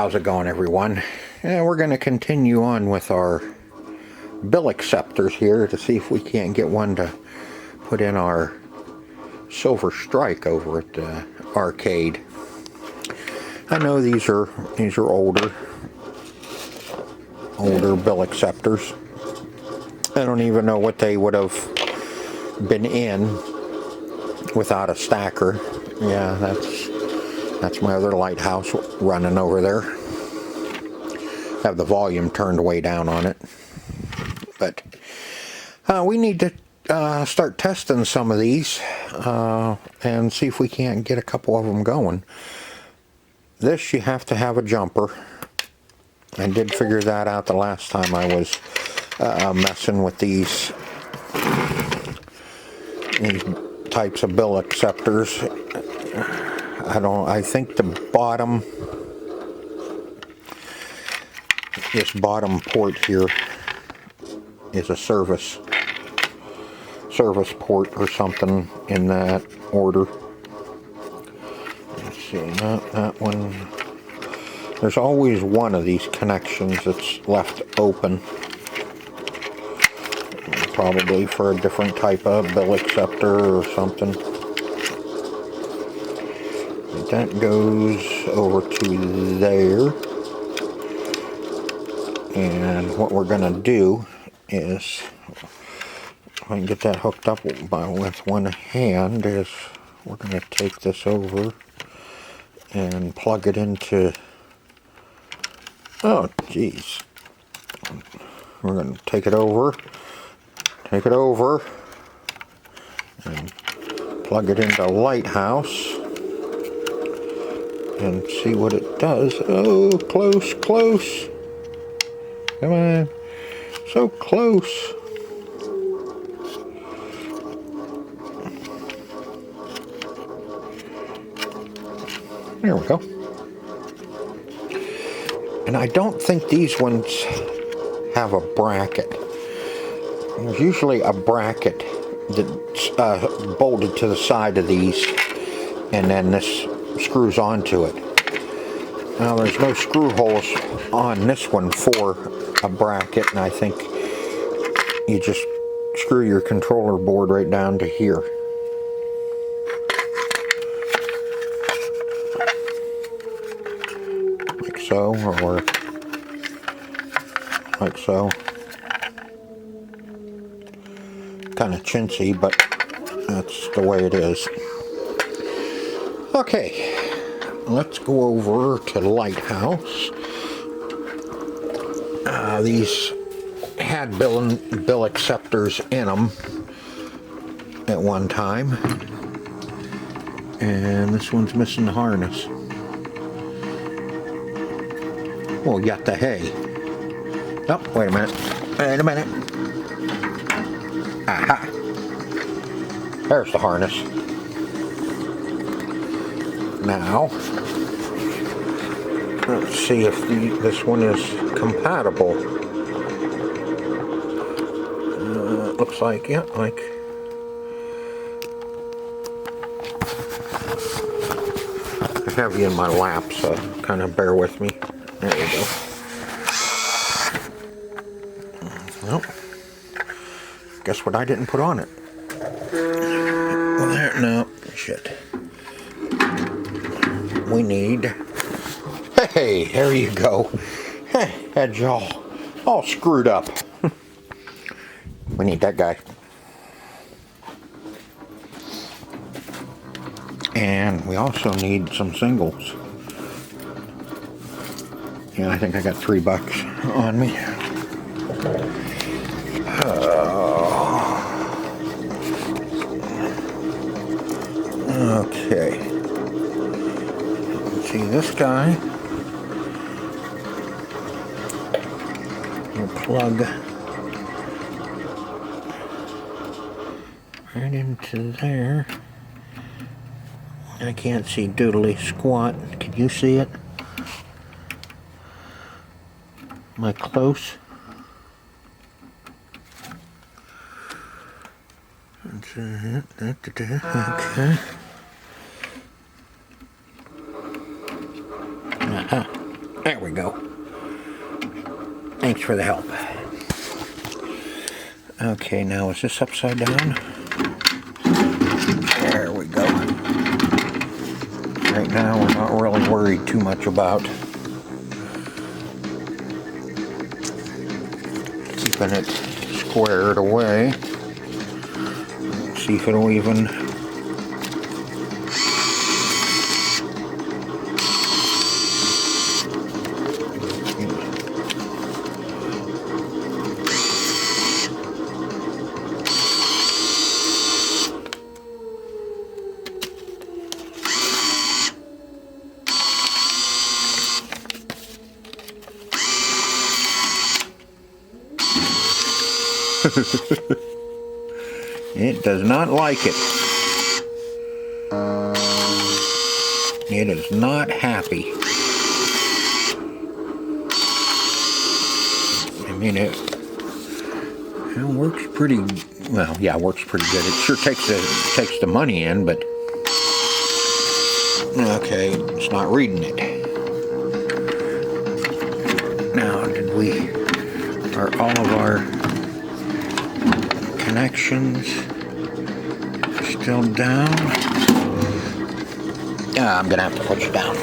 How's it going, everyone? We're going to continue on with our bill acceptors here to see if we can't get one to put in our Silver Strike over at the arcade. I know these are older bill acceptors. I don't even know what they would have been in without a stacker. Yeah, that's my other lighthouse running over there. Have the volume turned way down on it. But we need to start testing some of these and see if we can't get a couple of them going. This, you have to have a jumper. I did figure that out the last time I was messing with these types of bill acceptors. I think the bottom, this bottom port here is a service port or something in that order. Let's see, that one. There's always one of these connections that's left open. Probably for a different type of bill acceptor or something. That goes over to there. And what we're going to do is, if I can get that hooked up with one hand, is we're going to take this over and plug it into, oh geez, we're going to take it over and plug it into Lighthouse and see what it does. Oh, close. Come on. So close. There we go. And I don't think these ones have a bracket. There's usually a bracket that's bolted to the side of these, and then this screws onto it. Now there's no screw holes on this one for a bracket, and I think you just screw your controller board right down to here. Like so, or like so. Kind of chintzy, but that's the way it is. Okay, let's go over to Lighthouse. These had bill acceptors in them at one time, and this one's missing the harness. Well, you got the hay. Oh, wait a minute. Aha! There's the harness. Now, let's see if this one is compatible. Looks like, yeah, like. I have you in my lap, so kind of bear with me. There we go. Well, guess what I didn't put on it? Well, there, no, shit. We need, hey, there you go. Hey, had you all screwed up. We need that guy. And we also need some singles. Yeah, I think I got $3 on me. Okay. Let's see this guy. We'll plug right into there. I can't see doodly squat. Can you see it? Am I close? Okay. Aha. There we go. Thanks for the help. Okay, now is this upside down? There we go. Right now we're not really worried too much about keeping it squared away. Let's see if it'll even... It does not like it. It is not happy. I mean, it works pretty well. Yeah, it works pretty good. It sure takes the money in, but okay, it's not reading it. Now, are all of our connections still down? I'm gonna have to put you down.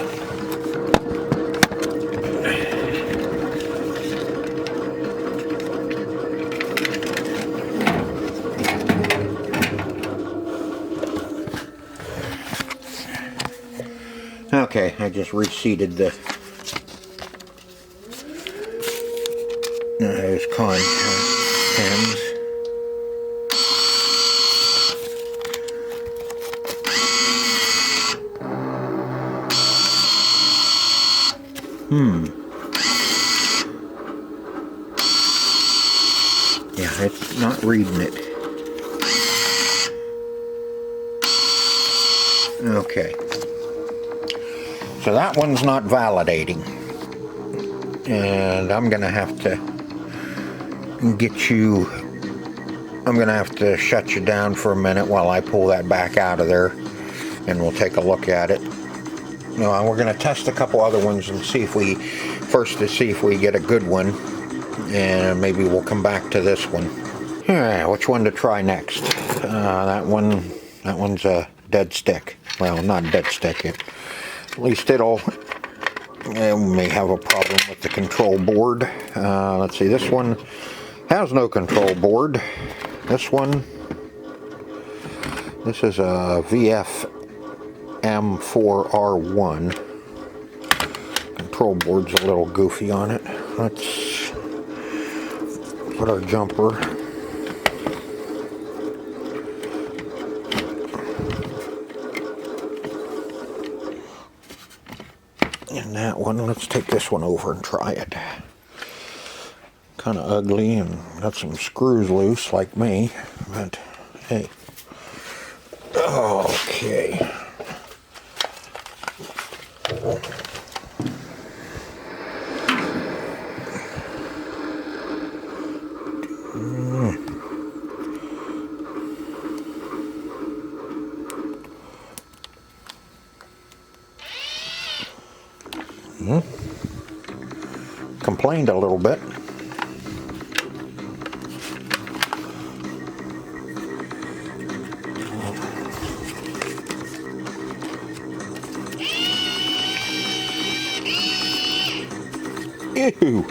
Okay, I just reseated the those con pins. Yeah, it's not reading it. Okay. So that one's not validating. And I'm gonna have to shut you down for a minute while I pull that back out of there, and we'll take a look at it. We're going to test a couple other ones and see if we get a good one, and maybe we'll come back to this one. Alright, which one to try next? That one's a dead stick. Well, not a dead stick. At least it may have a problem with the control board. Let's see, this one has no control board. This is a AL4-R1. Control board's a little goofy on it. Let's put our jumper. And that one, let's take this one over and try it. Kind of ugly and got some screws loose like me, but hey. Okay. Complained a little bit. Ew.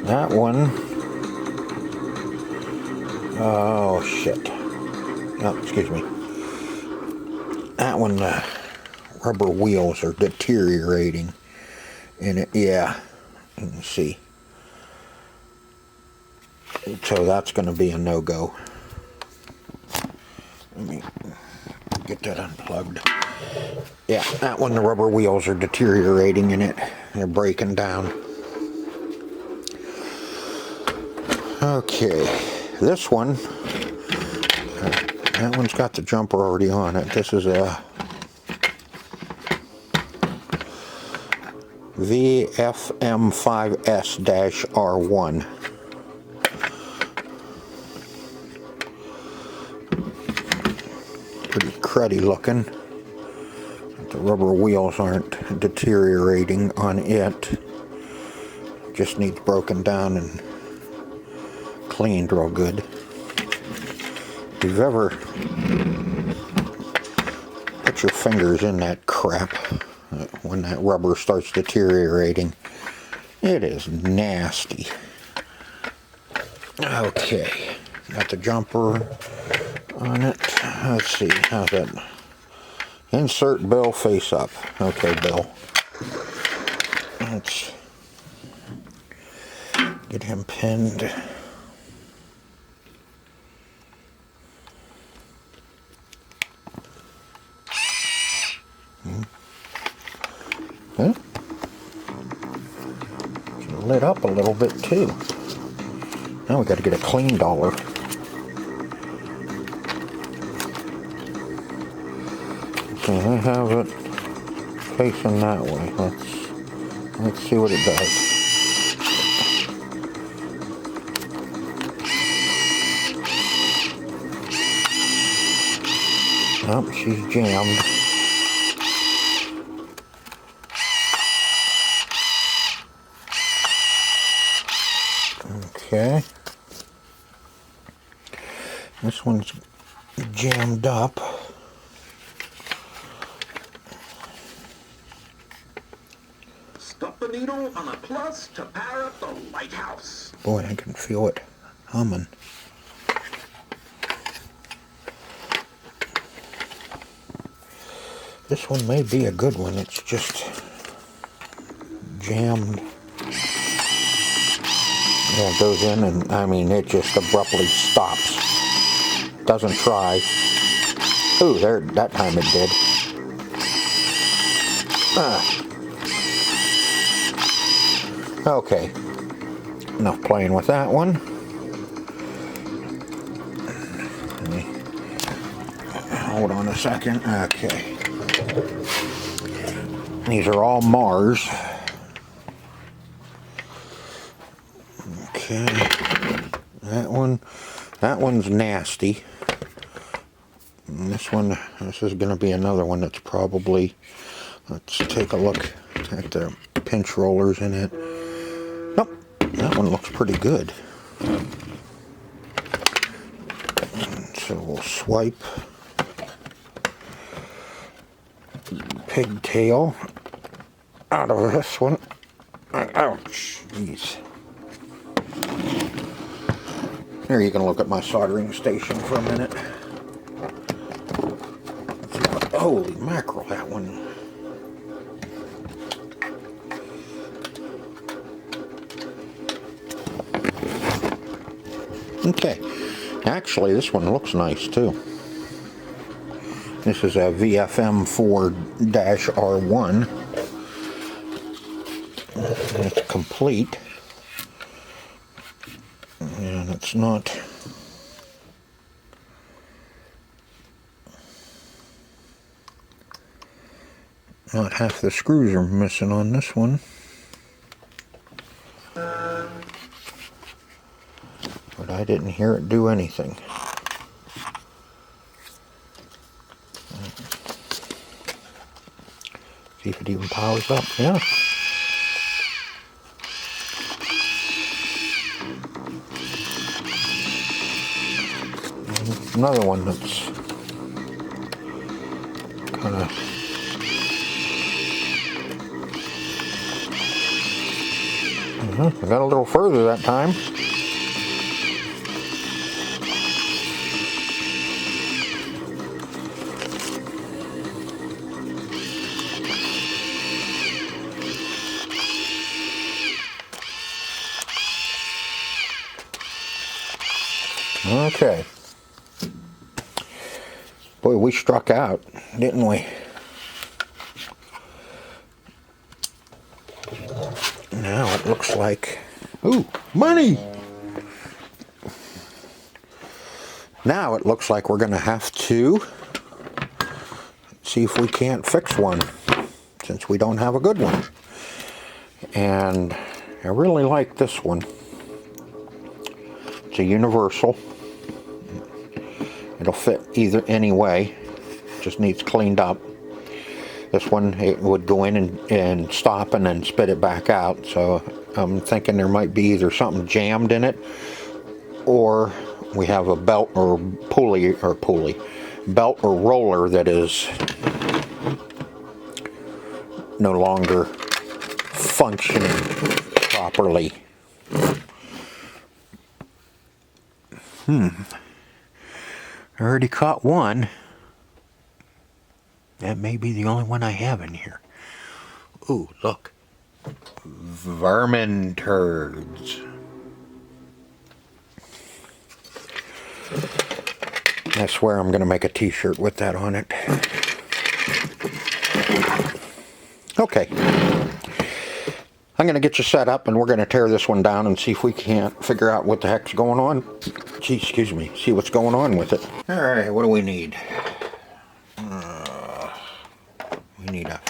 That one. Oh shit. Oh, excuse me. That one, rubber wheels are deteriorating. And it, yeah, you can see. So that's going to be a no-go. Let me get that unplugged. Yeah, that one, the rubber wheels are deteriorating in it. They're breaking down. Okay, this one, that one's got the jumper already on it. This is a VFM5S-R1. Pretty cruddy looking. The rubber wheels aren't deteriorating on it. Just needs broken down and cleaned real good. If you've ever put your fingers in that crap when that rubber starts deteriorating, it is nasty. Okay, got the jumper on it. Let's see, how's that? Insert Bill face up. Okay, Bill. Let's get him pinned. Huh? Lit up a little bit too. Now we got to get a clean dollar. So I have it facing that way. Let's see what it does. Oh, she's jammed. Okay. This one's jammed up. Stuck the needle on a plus to power up the lighthouse. Boy, I can feel it humming. This one may be a good one. It's just jammed. Yeah, it goes in and, I mean, it just abruptly stops. Doesn't try. Ooh, there, that time it did. Okay. Enough playing with that one. Hold on a second. Okay. These are all Mars. Okay. That one's nasty. And this is going to be another one that's probably, let's take a look at the pinch rollers in it. Nope, that one looks pretty good. So we'll swipe pigtail out of this one. Ouch, jeez. Here, you can look at my soldering station for a minute. Holy mackerel, that one. Okay, actually this one looks nice too. This is a AL4-R1. It's complete. And it's not half the screws are missing on this one. But I didn't hear it do anything. See if it even powers up. Yeah. Another one that's kind of I got a little further that time. Okay. Boy, we struck out, didn't we? Now it looks like, ooh, money! Now it looks like we're going to have to see if we can't fix one, since we don't have a good one. And I really like this one. It's a universal. It'll fit either any way. Just needs cleaned up. This one, it would go in and stop and then spit it back out. So I'm thinking there might be either something jammed in it, or we have a belt or belt or roller that is no longer functioning properly. I already caught one. That may be the only one I have in here. Ooh, look. Vermin turds. I swear I'm going to make a t-shirt with that on it. Okay. I'm going to get you set up and we're going to tear this one down and see if we can't figure out what the heck's going on. Gee, excuse me. See what's going on with it. Alright, what do we need? We need a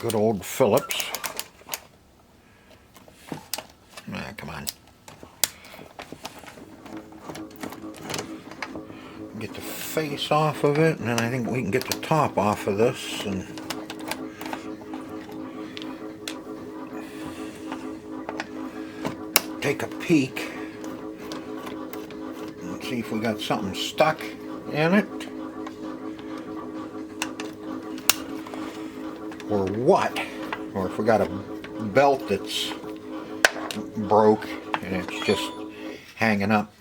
good old Phillips. Ah, come on. Get the face off of it, and then I think we can get the top off of this and take a peek and see if we got something stuck in it or what, or if we got a belt that's broke and it's just hanging up.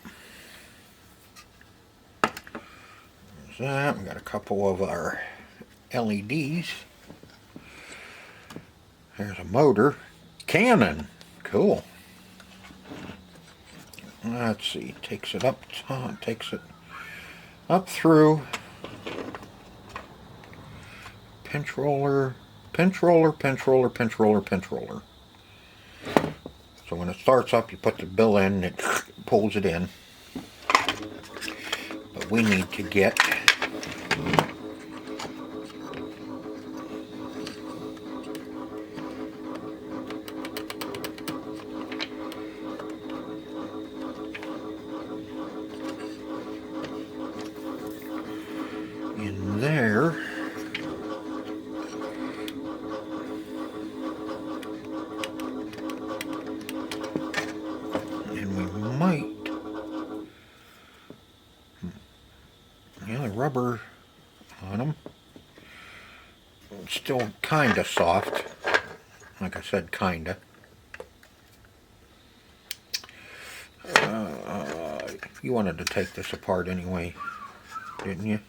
There's that. We got a couple of our LEDs. There's a motor. Cannon. Cool. Let's see. Takes it up top. Takes it up through. Pinch roller. Pinch roller. Pinch roller. Pinch roller. Pinch roller. So when it starts up, you put the bill in, and it pulls it in. But we need to get in there. And we might, yeah, the rubber on them, it's still kinda soft. Like I said, kinda. You wanted to take this apart anyway, didn't you?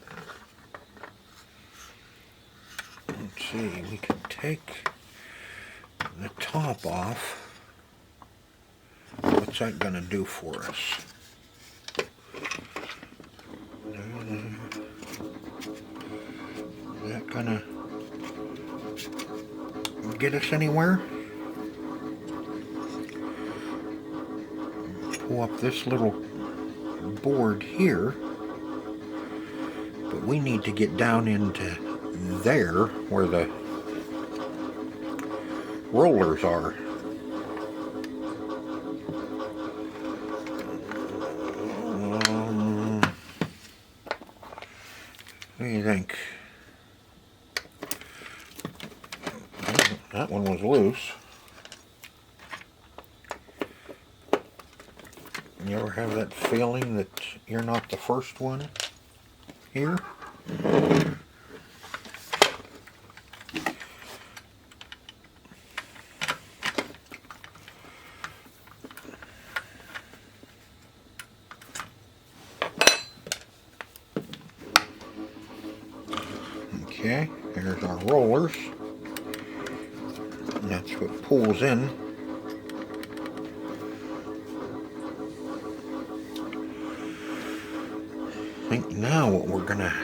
Let's see, we can take the top off. What's that gonna do for us? Is that gonna get us anywhere? Pull up this little board here, but we need to get down into there where the rollers are. What do you think? That one was loose. You ever have that feeling that you're not the first one here? Okay, here's our rollers. And that's what pulls in. I think now what we're gonna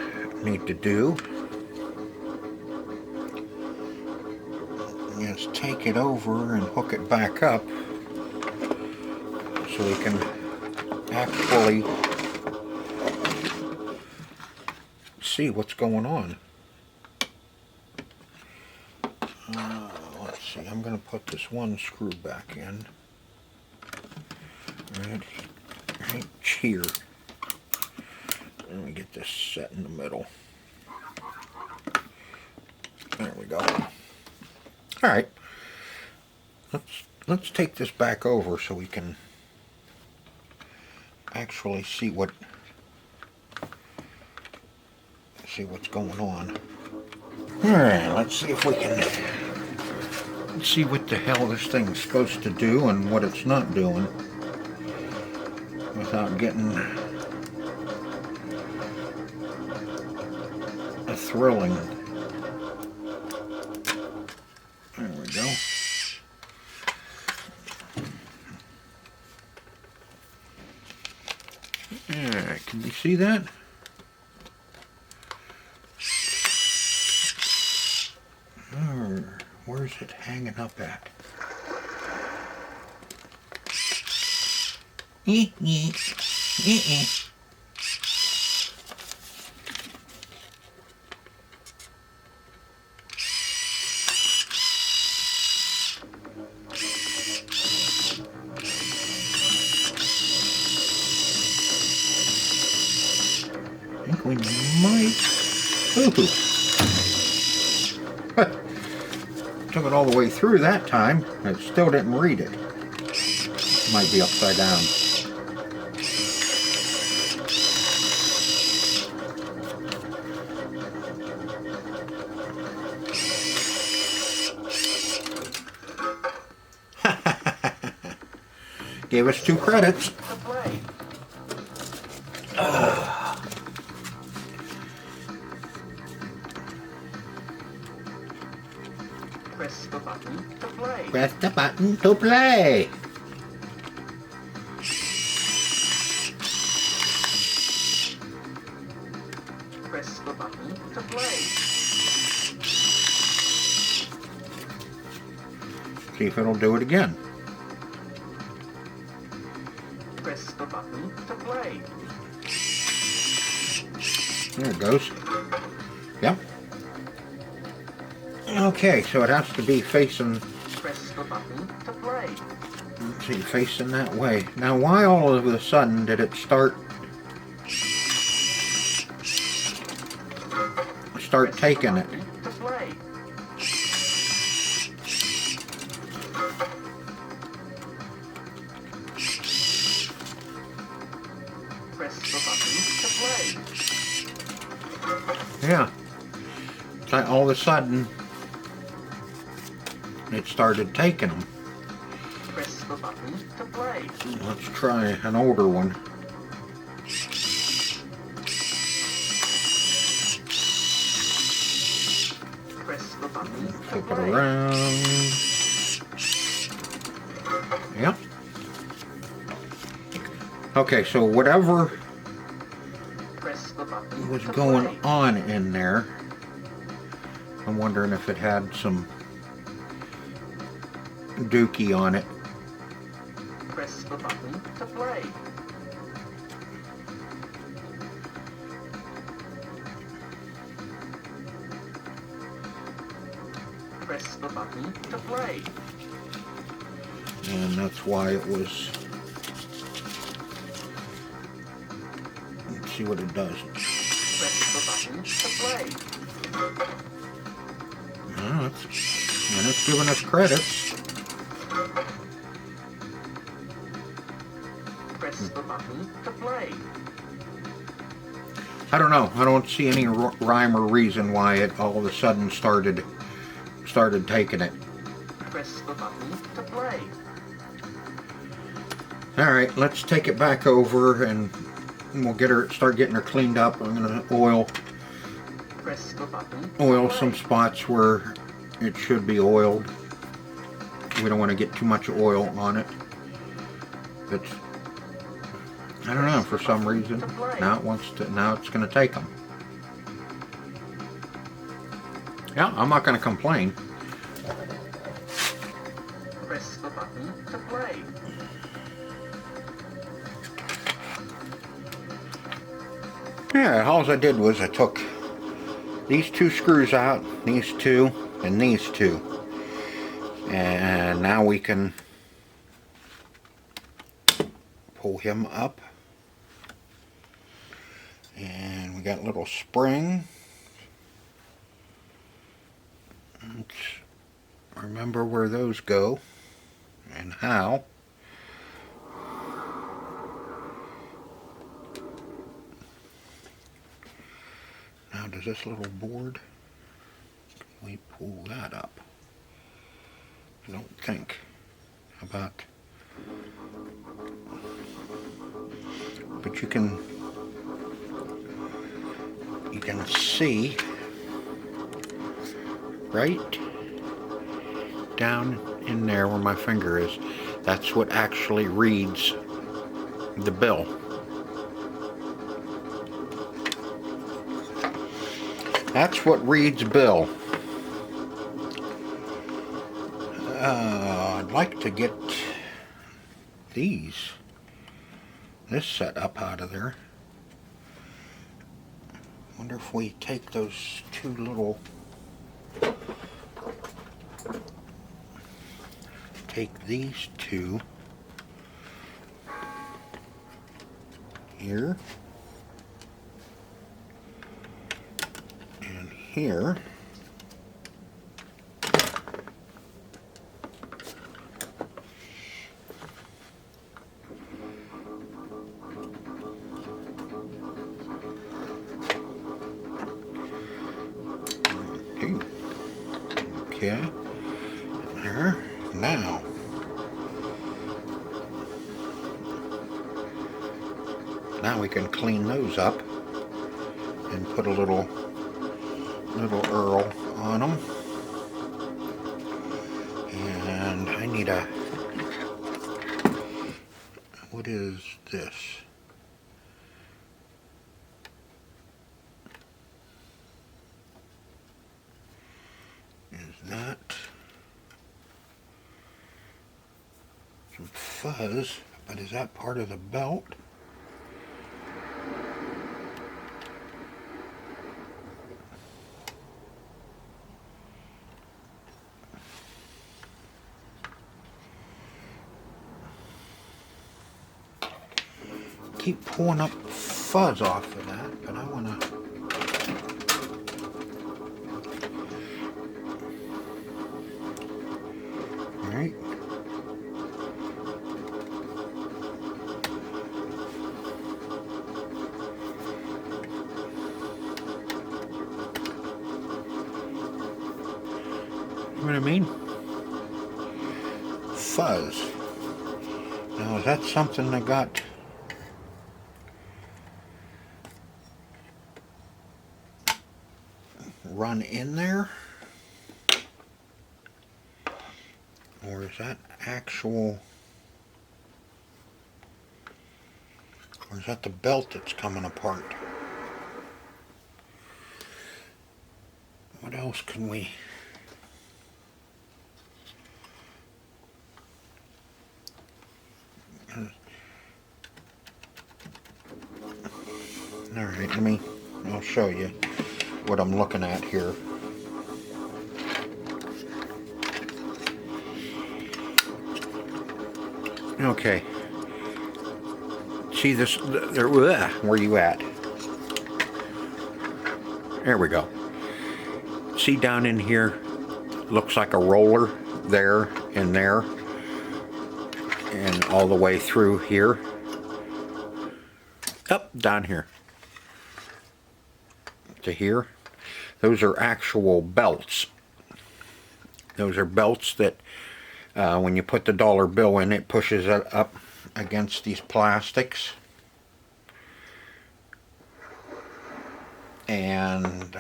need to do is take it over and hook it back up so we can actually see what's going on. Let's see, I'm going to put this one screw back in right here. Let me get this set in the middle. There we go. All right. Let's take this back over so we can actually see what's going on. All right. Let's see if we can see what the hell this thing's supposed to do and what it's not doing without getting a thrilling. There we go. Yeah, can you see that? Where's it hanging up at? I think we might. Ooh. Took it all the way through that time. It still didn't read it. Might be upside down. Gave us 2 credits. Press the button to play. Press the button to play. Press the button to play. See if it'll do it again. Press the button to play. There it goes. Yep. Okay, so it has to be facing. Press the button to play. Let's see, facing that way. Now, why all of a sudden did it start taking it? To play. Press the button to play. Yeah. It's like all of a sudden it started taking them. Press the button to play. Let's try an older one. Press the button to Flip it play. around. Yep. Okay, so whatever Press the button was to going play. on in there, I'm wondering if it had some dookie on it. Press the button to play. Press the button to play. And that's why it was. Let's see what it does. Press the button to play. And it's giving us credits. Press the button to play. I don't know. I don't see any rhyme or reason why it all of a sudden started taking it. Press the button to play. All right, let's take it back over and we'll start getting her cleaned up. I'm gonna oil Press the button. some spots where it should be oiled. We don't want to get too much oil on it. I don't know, for some reason now it's going to take them. Yeah, I'm not going to complain. Press the button to play. Yeah, all I did was I took these 2 screws out, these 2, and these 2. And now we can pull him up. And we got a little spring. Let's remember where those go and how. Now does this little board, can we pull that up? I don't think. How about, but you can see right down in there where my finger is, that's what actually reads the bill. That's what reads bill. I'd like to get this set up out of there. Wonder if we take those two little, take these two here and here. Okay, there, now we can clean those up and put a little Earl on them. And I need a, what is this? Is that some fuzz, but is that part of the belt? Keep pulling up fuzz off of that, but I want to. All right. You know what I mean? Fuzz. Now, is that something that got run in there, or is that actual, or is that the belt that's coming apart? What else can we, all right, I'll show you what I'm looking at here. Okay. See this? There. Where you at? There we go. See down in here? Looks like a roller there and there, and all the way through here. Up down here to here. Those are actual belts. Those are belts that when you put the dollar bill in, it pushes it up against these plastics. And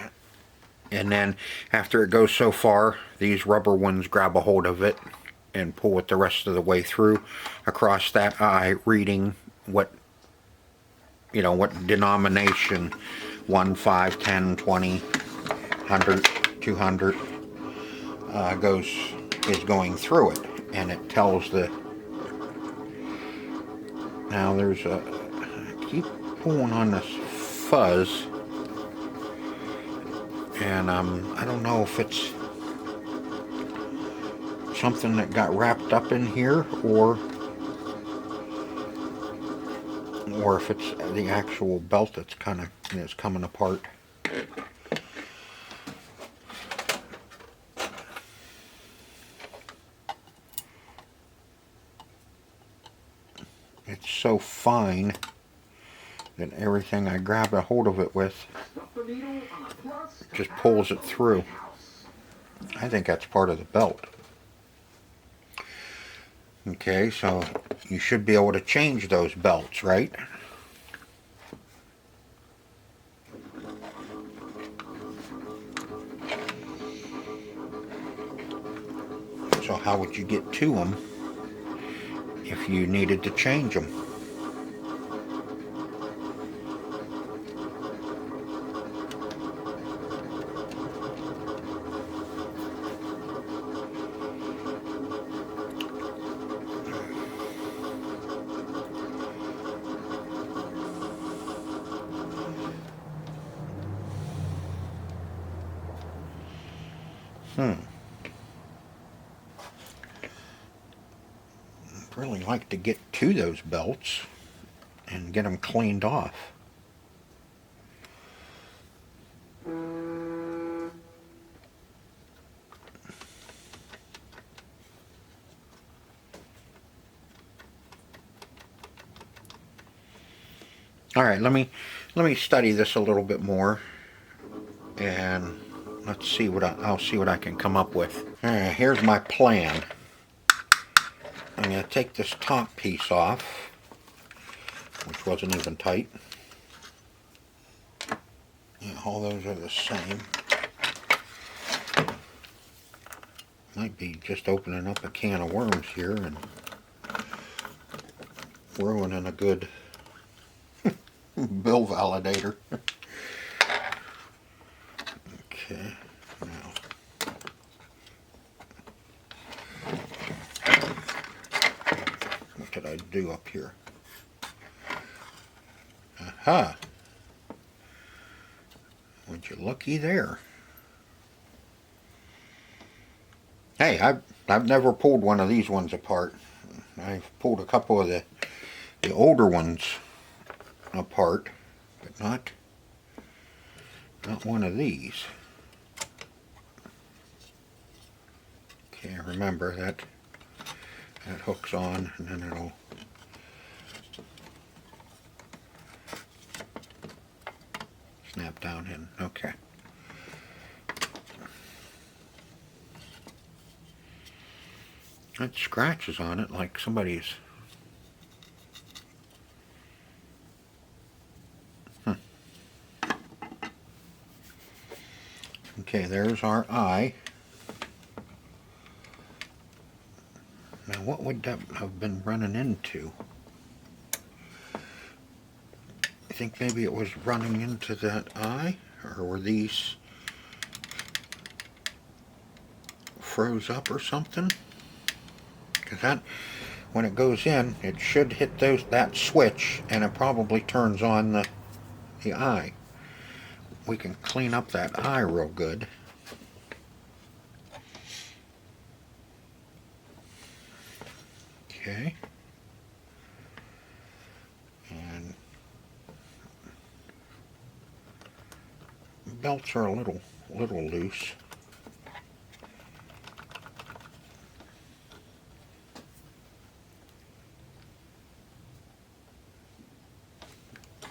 then after it goes so far, these rubber ones grab a hold of it and pull it the rest of the way through across that eye, reading what, you know, what denomination 1, 5, 10, 20, 100, 200 is going through it, and it tells the. Now there's a. I keep pulling on this fuzz, and I don't know if it's something that got wrapped up in here, or if it's the actual belt that's coming apart. so fine that everything I grab a hold of it with just pulls it through. I think that's part of the belt. Okay, so you should be able to change those belts, right? So how would you get to them if you needed to change them? I'd really like to get to those belts and get them cleaned off. All right, let me study this a little bit more, and let's see what I'll see what I can come up with. All right, here's my plan. I'm going to take this top piece off, which wasn't even tight. Yeah, all those are the same. Might be just opening up a can of worms here and ruining a good bill validator. Okay, now what did I do up here? Aha! Would you looky there? Hey, I've never pulled one of these ones apart. I've pulled a couple of the older ones apart, but not one of these. Okay, remember that hooks on, and then it'll snap down in. Okay. It scratches on it like somebody's. Okay, there's our eye. Now, what would that have been running into? I think maybe it was running into that eye, or were these froze up or something? Because that, when it goes in, it should hit that switch, and it probably turns on the eye. We can clean up that eye real good. Okay. And belts are a little loose.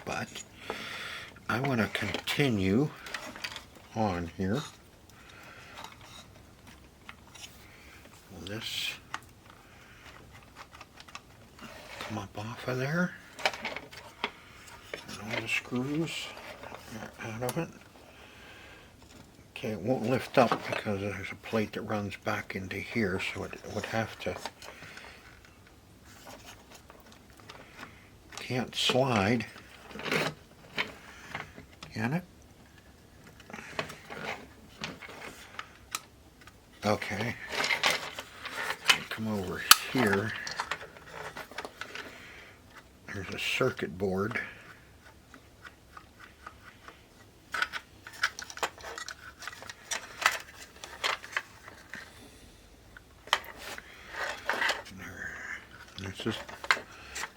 But I want to continue on here. Will this come up off of there? And all the screws are out of it. Okay, it won't lift up because there's a plate that runs back into here, so it would have to. Can't slide. Can it? Okay. Come over here. There's a circuit board.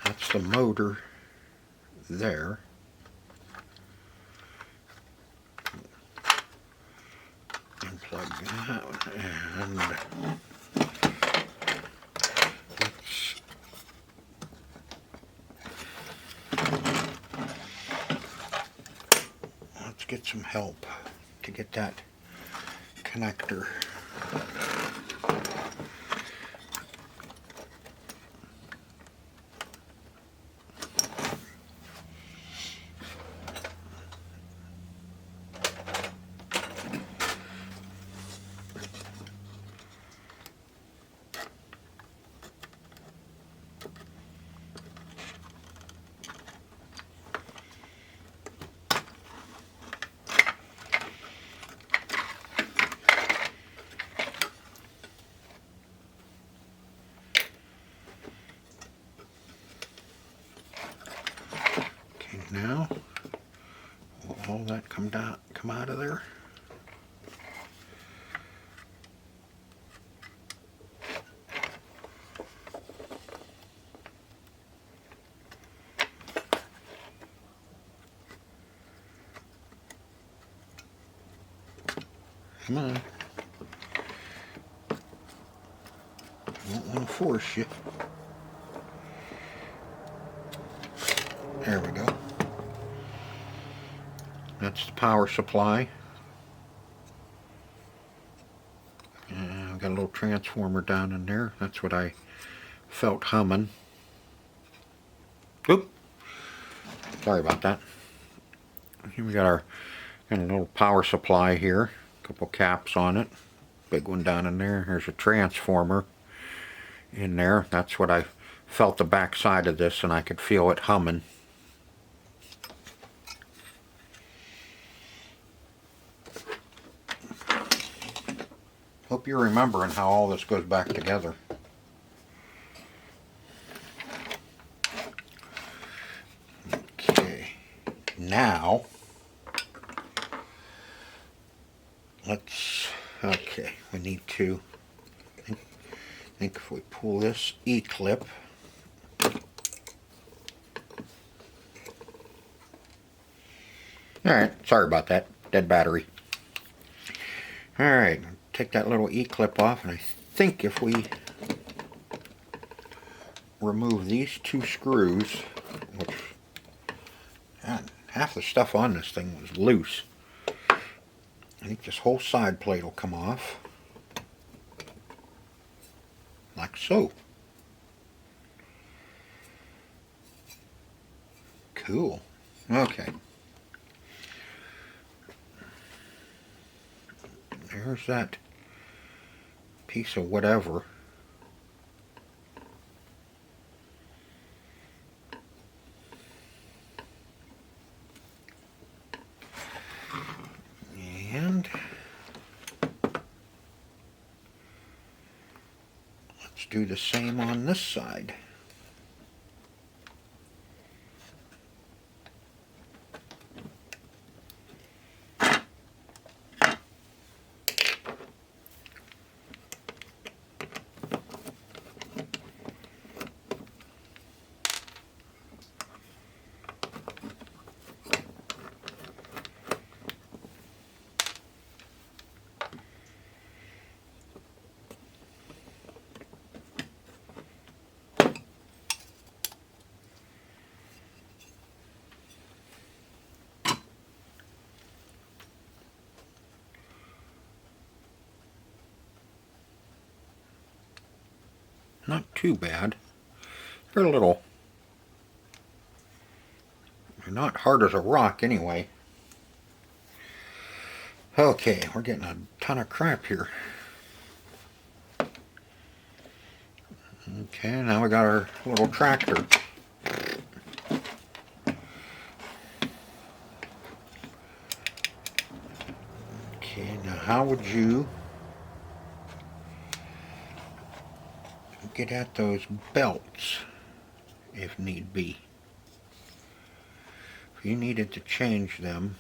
That's the motor there. Unplug that, and let's let's get some help to get that connector. Now, will all that come out of there? Come on. I don't want to force you. There we go. That's the power supply. And I've got a little transformer down in there. That's what I felt humming. Oop! Sorry about that. Here we got our little power supply here. A couple caps on it. Big one down in there. There's a transformer in there. That's what I felt the back side of this, and I could feel it humming. Hope you're remembering how all this goes back together. Okay, now we need to, I think if we pull this E-clip, alright, sorry about that, dead battery. Alright, take that little E-clip off, and I think if we remove these two screws, which half the stuff on this thing was loose, I think this whole side plate will come off, like so. Cool. Okay. There's that piece of whatever. And let's do the same on this side. Not too bad. They're not hard as a rock anyway. Okay, we're getting a ton of crap here. Okay, now we got our little tractor. Okay, now how would you get at those belts if need be? If you needed to change them,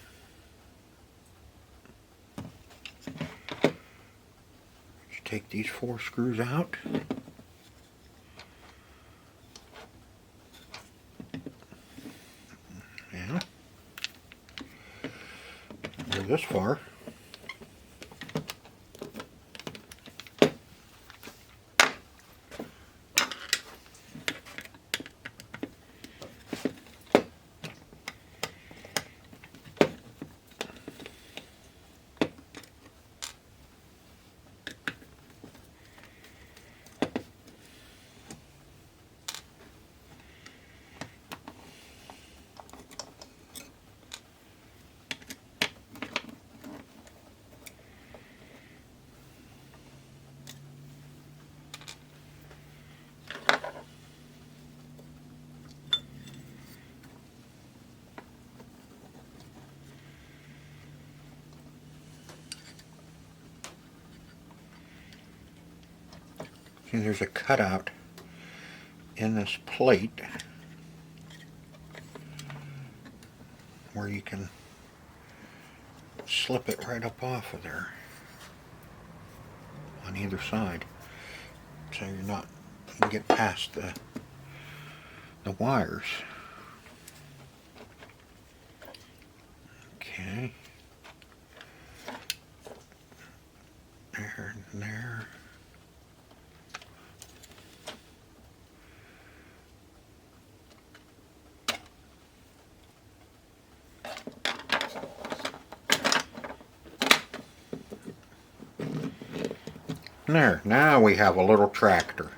you take these 4 screws out. Yeah. Go this far. See, there's a cutout in this plate where you can slip it right up off of there on either side, so you can get past the wires. Okay. There and there. There, now we have a little tractor.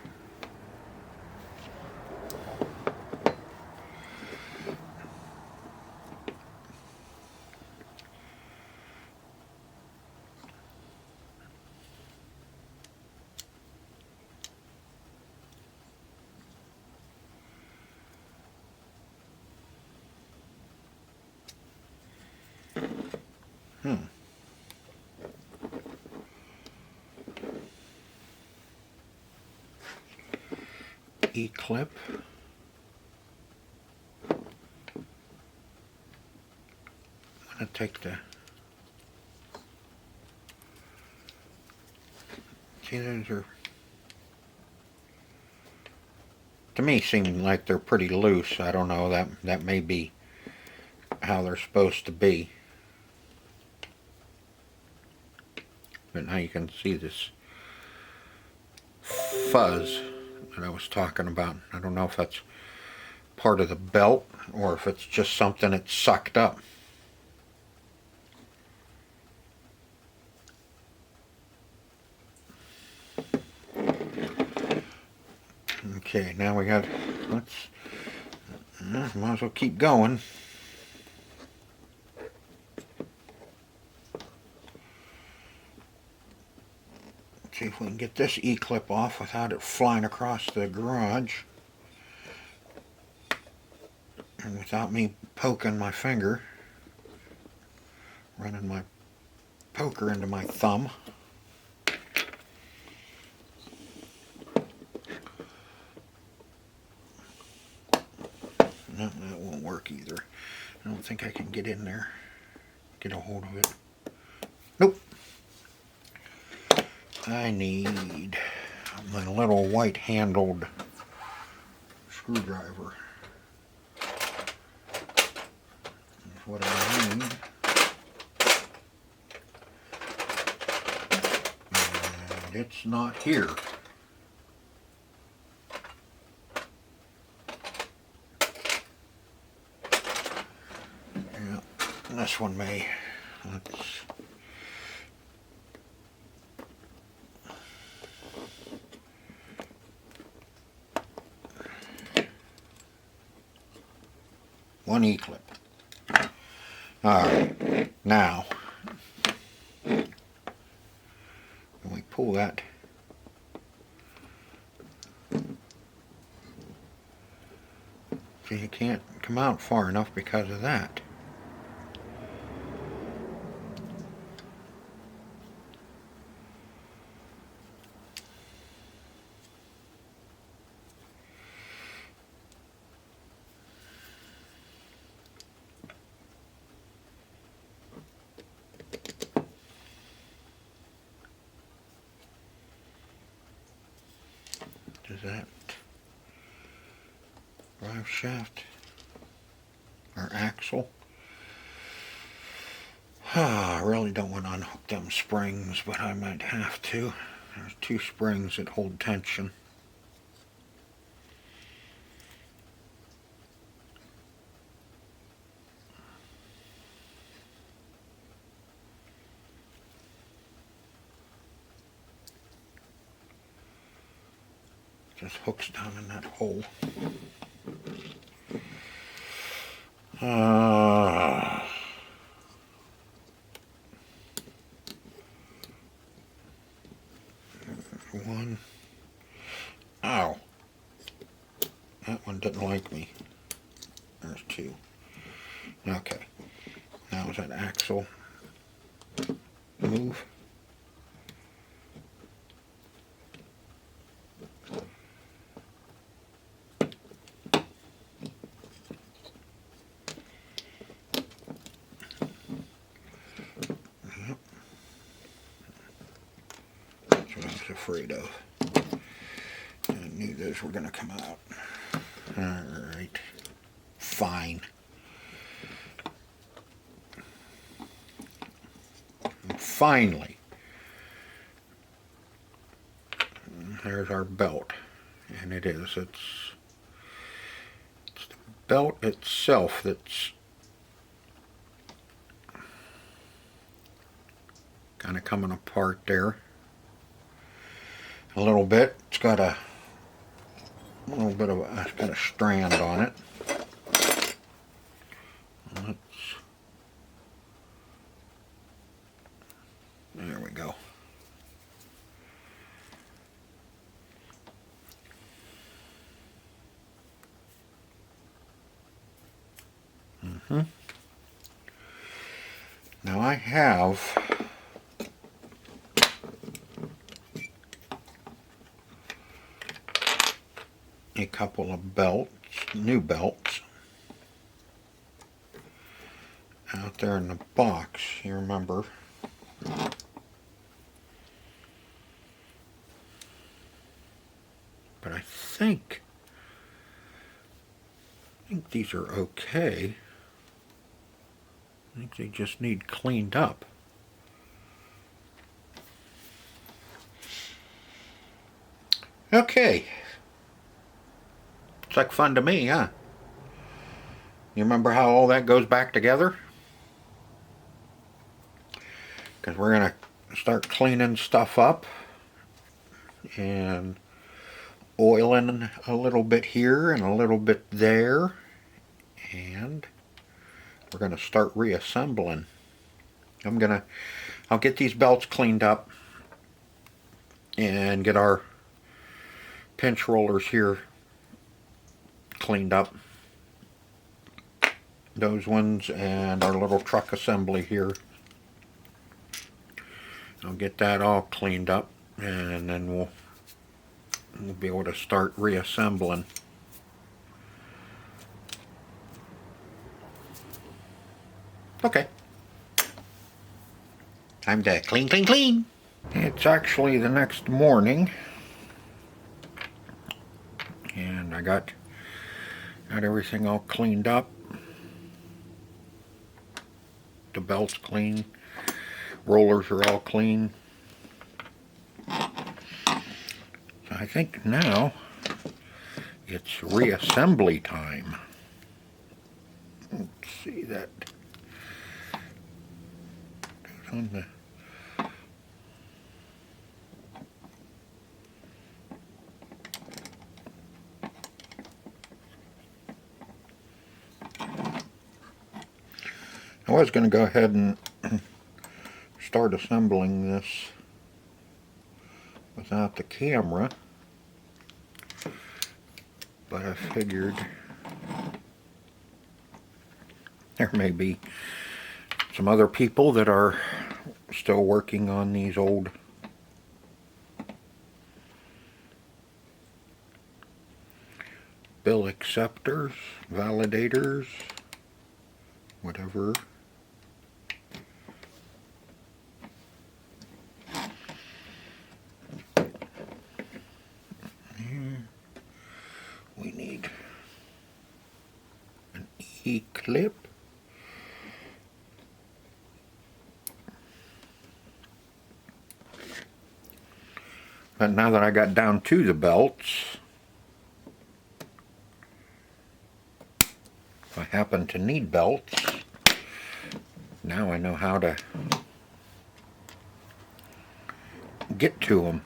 E-clip. I'm going to take the... See, those are... To me, seem like they're pretty loose. I don't know, that may be how they're supposed to be. But now you can see this fuzz that I was talking about. I don't know if that's part of the belt or if it's just something that's sucked up. Okay, now we got, might as well keep going. See if we can get this E-clip off without it flying across the garage. And without me poking my finger. Running my poker into my thumb. No, that won't work either. I don't think I can get in there. Get a hold of it. Nope. I need my little white handled screwdriver. That's what I need. And it's not here. Yeah, this one may. Let's one E-clip. Alright, now when we pull that, see, you can't come out far enough because of that. Does that drive shaft or axle? I really don't want to unhook them springs, but I might have to. There's two springs that hold tension. Just hooks down in that hole. One. Ow. That one didn't like me. There's two. Okay. Now is that axle move? afraid of. I knew those were going to come out. Alright. Fine. And finally, there's our belt. And it is. It's the belt itself that's kind of coming apart there a little bit. It's got a little bit of it's got a strand on it. There we go. Now I have a couple of belts, new belts, out there in the box, you remember. But I think these are okay. I think they just need cleaned up. Okay. It's like fun to me, huh? You remember how all that goes back together? Because we're going to start cleaning stuff up and oiling a little bit here and a little bit there, and we're going to start reassembling. I'll get these belts cleaned up and get our pinch rollers here cleaned up. Those ones and our little truck assembly here. I'll get that all cleaned up, and then we'll be able to start reassembling. Okay. Time to clean, clean, clean. It's actually the next morning, and I got everything all cleaned up. The belt's clean. Rollers are all clean. I think now it's reassembly time. Let's see that on the I was going to go ahead and start assembling this without the camera, but I figured there may be some other people that are still working on these old bill acceptors, validators, whatever. We need an E-clip. But now that I got down to the belts, if I happen to need belts, now I know how to get to them.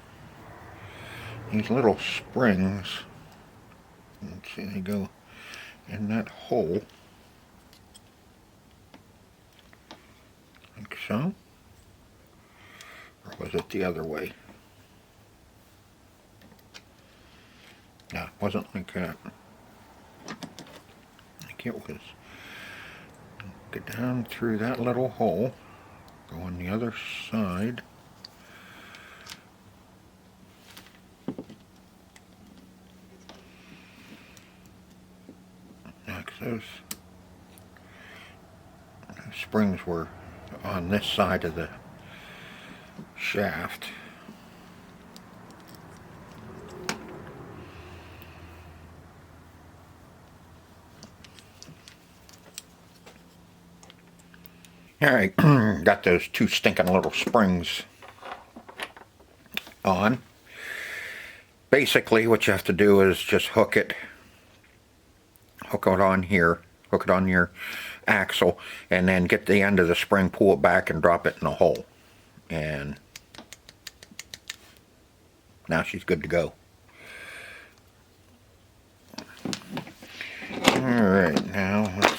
These little springs, let's see, they go in that hole, like so, or was it the other way? No, it wasn't like that. I think it was, get down through that little hole, go on the other side, those springs were on this side of the shaft. Alright, got those two stinking little springs on. Basically what you have to do is just hook it on here, hook it on your axle, and then get the end of the spring, pull it back and drop it in the hole. And now she's good to go. Alright, now let's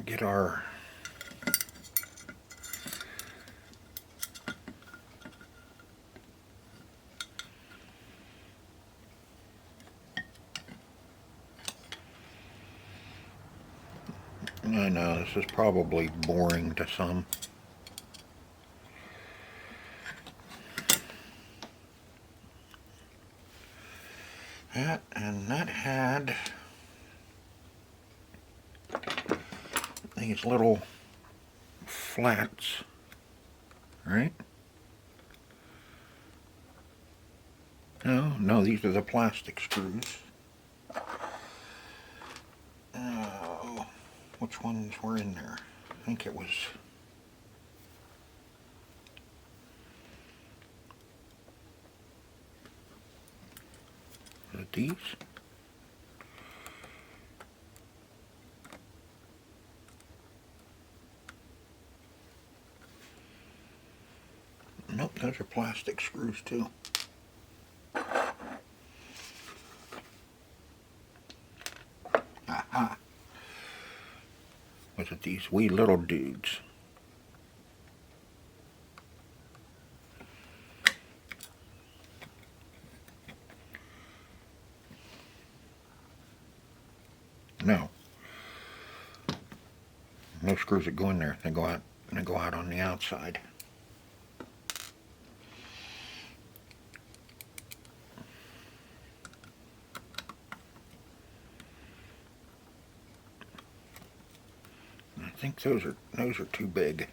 get our I know this is probably boring to some. That had these little flats, right? No, these are the plastic screws. Which ones were in there? I think it was these. Nope, those are plastic screws too. Aha. Was it these wee little dudes? No. No screws that go in there. They go out on the outside. I think those are too big.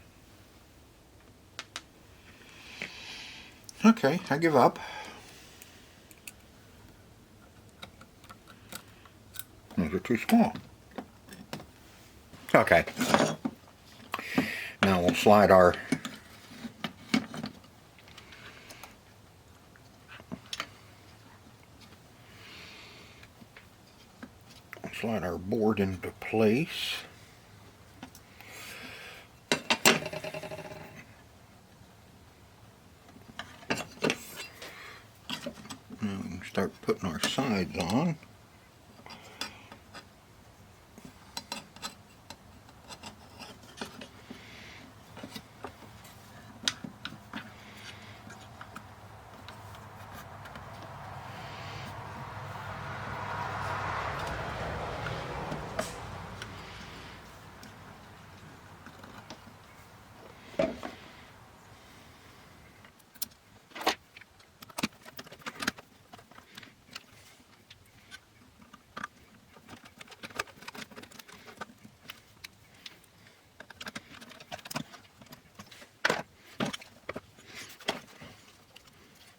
Okay, I give up. Those are too small. Okay. Now we'll slide our board into place. Now we can start putting our sides on.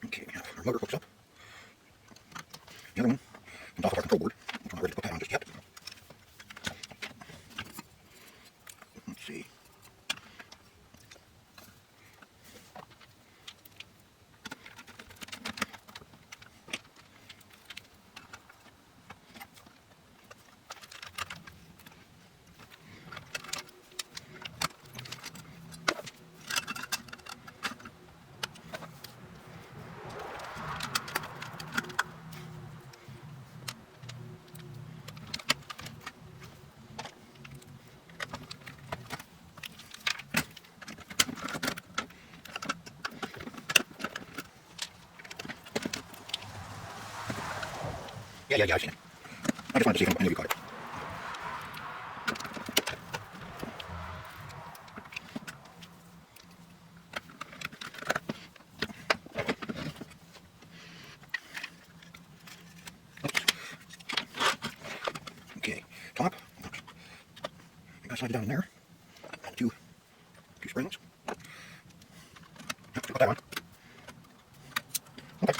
Okay, we have our motor hooks up. The other one comes off of our control board. We're not ready to put that on just yet. Let's see. Yeah, I've seen it. I just wanted to see if I knew you caught it. Okay, top. You gotta slide it down in there. And two springs. Put that on. Okay.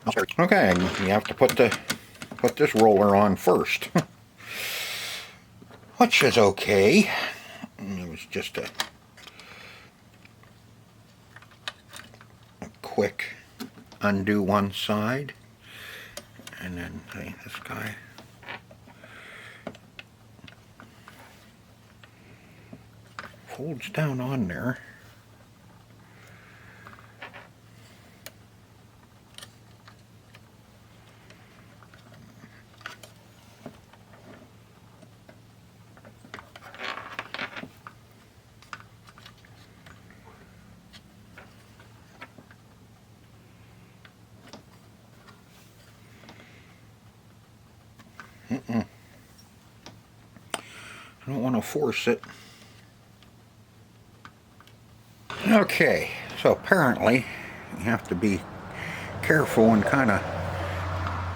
I'll start. Okay, you have to put the put this roller on first. Which is okay. It was just a quick undo one side, and then this guy folds down on there. I don't want to force it. Okay, so apparently you have to be careful and kind of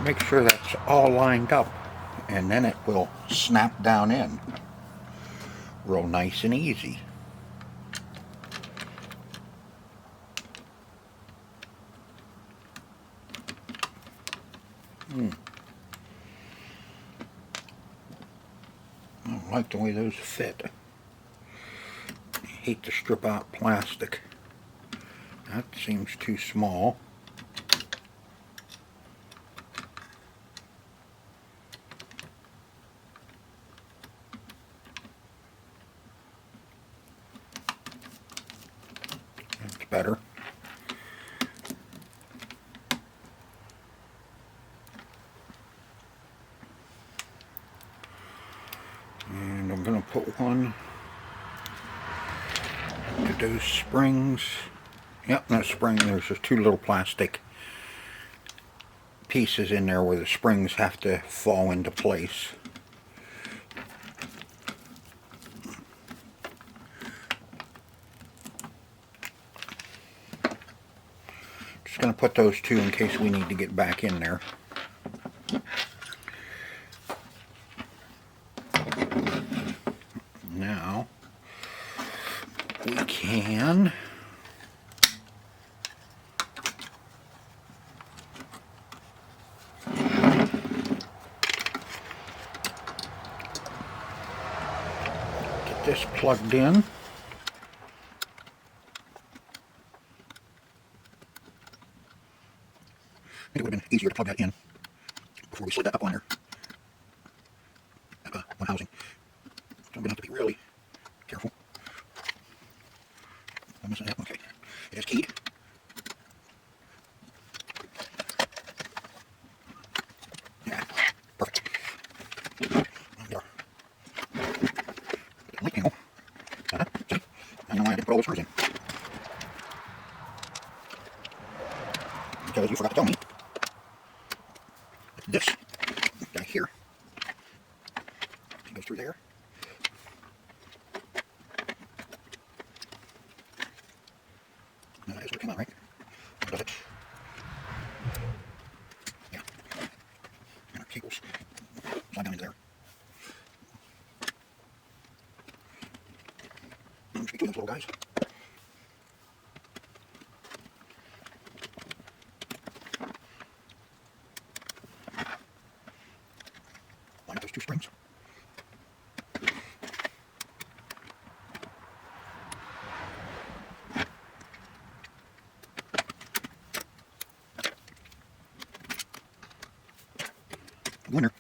make sure that's all lined up, and then it will snap down in real nice and easy. I don't like the way those fit. I hate to strip out plastic. That seems too small. That's better. And I'm going to put one to those springs. Yep, no spring. There's just two little plastic pieces in there where the springs have to fall into place. Just going to put those two in case we need to get back in there. Now we can get this plugged in. I think it would have been easier to plug that in before we slid that up on there. One housing. So I'm going to have to be really careful. I'm missing that. Okay. It is keyed. Yeah. Perfect. There we are. Light panel. See? Now you know why I didn't put all those screws in. Because you forgot to tell me. This guy here. It goes through there. No, that is what it came out, right? Does it? Yeah. And our cables slide down into there. Just between those little guys. Line up those two springs. Winner.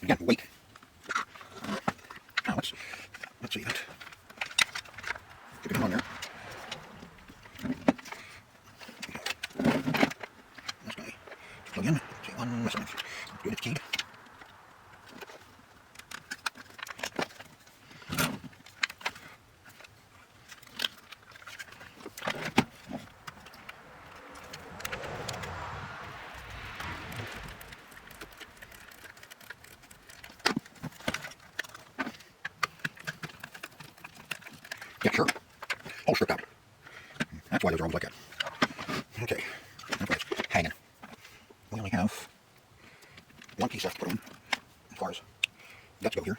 Again, wait. Now let's see that. Get it on there. This guy. Plug in. See, one missing. Good, it's keyed. Yeah, sure. All stripped out. That's why those are always like that. Okay. That's why it's hanging. We only have one piece left to put on as far as guts go here.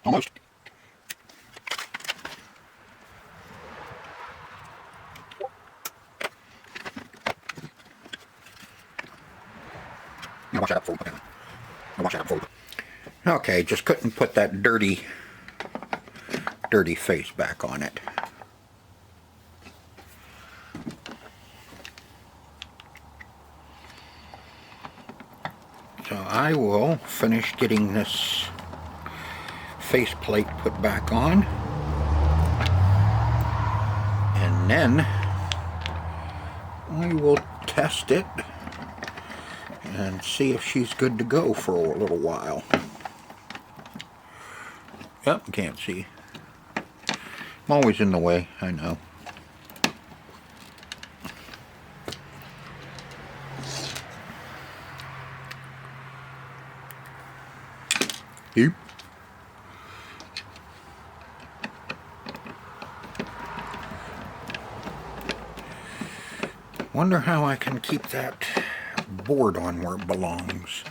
Almost. Now wash that up before we put it in. Now wash that up before we put it in. Okay, just couldn't put that dirty face back on it. So I will finish getting this faceplate put back on, and then I will test it and see if she's good to go for a little while. Yep, can't see. I'm always in the way, I know. Yep. Wonder how I can keep that board on where it belongs.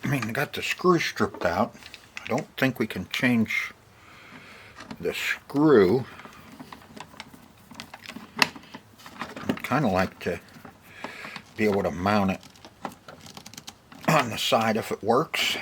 I mean, I got the screw stripped out. I don't think we can change the screw. I'd kind of like to be able to mount it on the side if it works.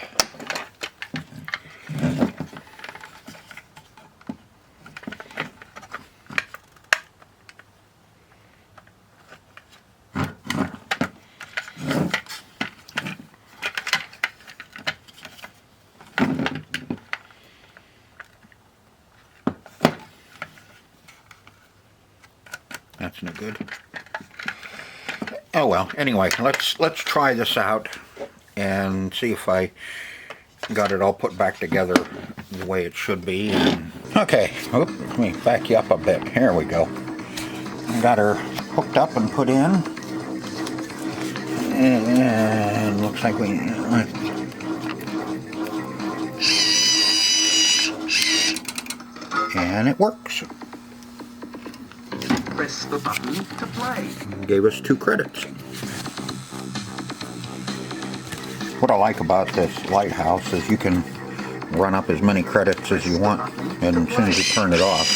That's no good. Oh well, anyway, let's try this out and see if I got it all put back together the way it should be. Okay, let me back you up a bit. Here we go. Got her hooked up and put in. And looks like we... and it works. Press the button to play. Gave us 2 credits. What I like about this lighthouse is you can run up as many credits as you want, and as soon as you turn it off,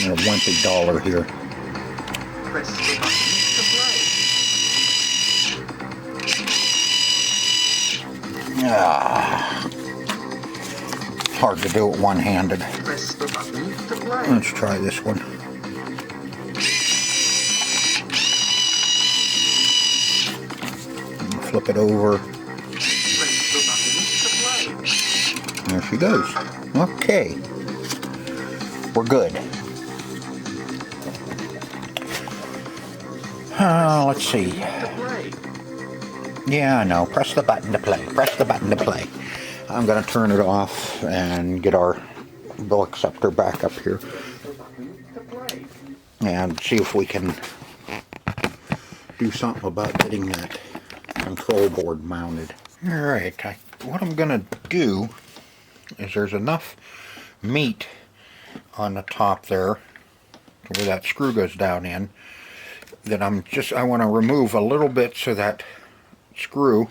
a wimpy dollar here. Press the button to play. Hard to do it one-handed. Press the button to play. Let's try this one. Flip it over. Press the button to play. There she goes. Okay. We're good. Let's see. To play. Yeah, I know. Press the button to play. Press the button to play. I'm going to turn it off and get our bill acceptor back up here and see if we can do something about getting that control board mounted. Alright, what I'm going to do is there's enough meat on the top there where that screw goes down in that I want to remove a little bit so that screw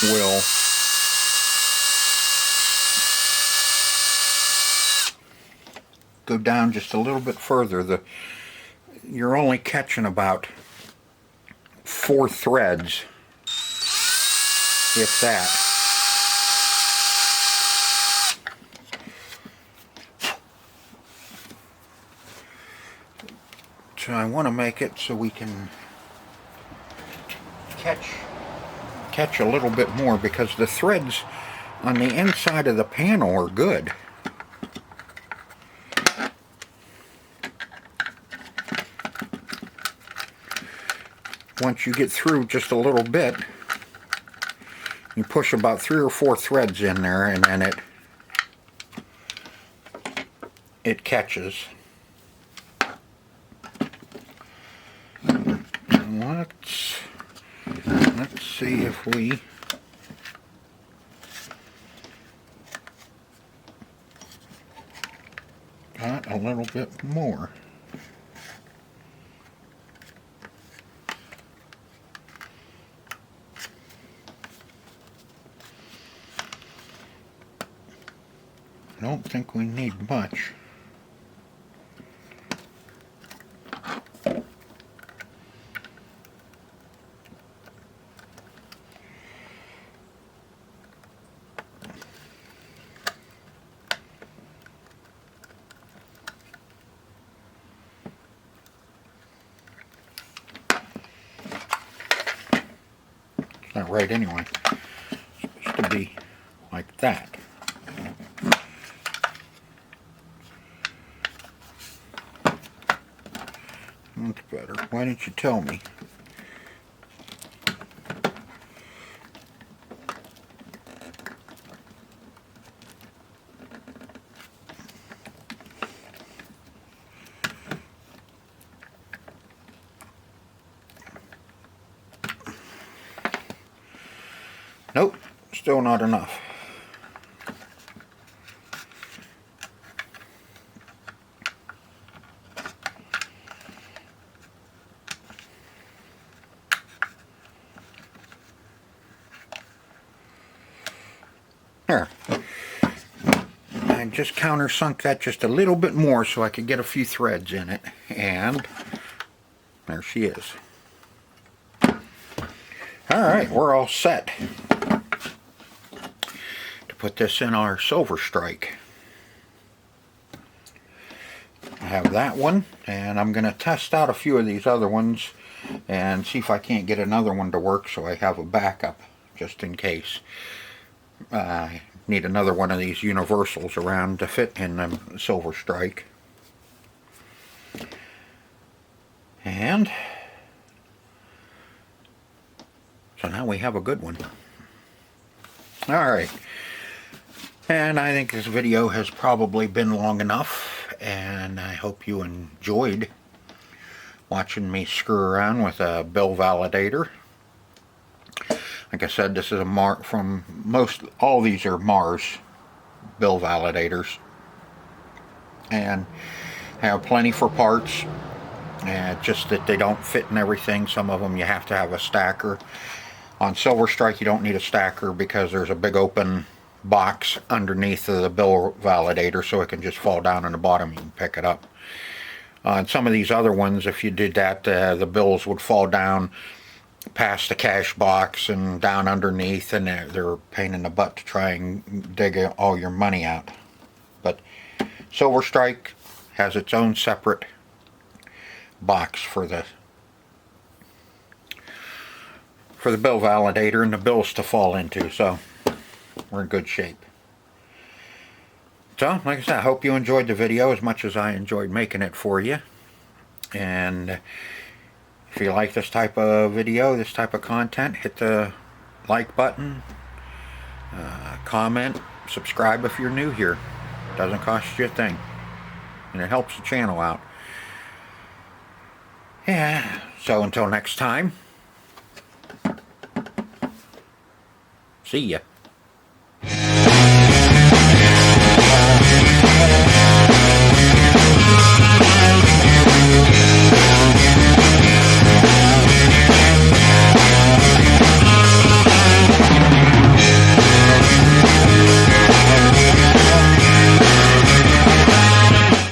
will go down just a little bit further. You're only catching about 4 threads, if that. So I want to make it so we can catch a little bit more, because the threads on the inside of the panel are good. Once you get through just a little bit, you push about 3 or 4 threads in there, and then it catches. Let's see if we got a little bit more. don't think we need much. Not right anyway. It's supposed to be like that. That's better. Why didn't you tell me? Nope, still not enough. There. I just countersunk that just a little bit more so I could get a few threads in it. And there she is. Alright, we're all set to put this in our Silver Strike. I have that one, and I'm going to test out a few of these other ones and see if I can't get another one to work so I have a backup just in case. I need another one of these universals around to fit in the Silver Strike. And so now we have a good one. Alright. And I think this video has probably been long enough, and I hope you enjoyed watching me screw around with a bill validator. Like I said, this is a all these are Mars bill validators, and have plenty for parts, just that they don't fit in everything. Some of them you have to have a stacker. On Silver Strike you don't need a stacker because there's a big open box underneath of the bill validator, so it can just fall down on the bottom. You can pick it up. On some of these other ones, if you did that, the bills would fall down past the cash box and down underneath, and they're a pain in the butt to try and dig all your money out. But Silver Strike has its own separate box for the bill validator and the bills to fall into, so we're in good shape. So, like I said, I hope you enjoyed the video as much as I enjoyed making it for you. And if you like this type of video, this type of content, hit the like button, comment, subscribe if you're new here. It doesn't cost you a thing, and it helps the channel out. Yeah, so until next time, see ya.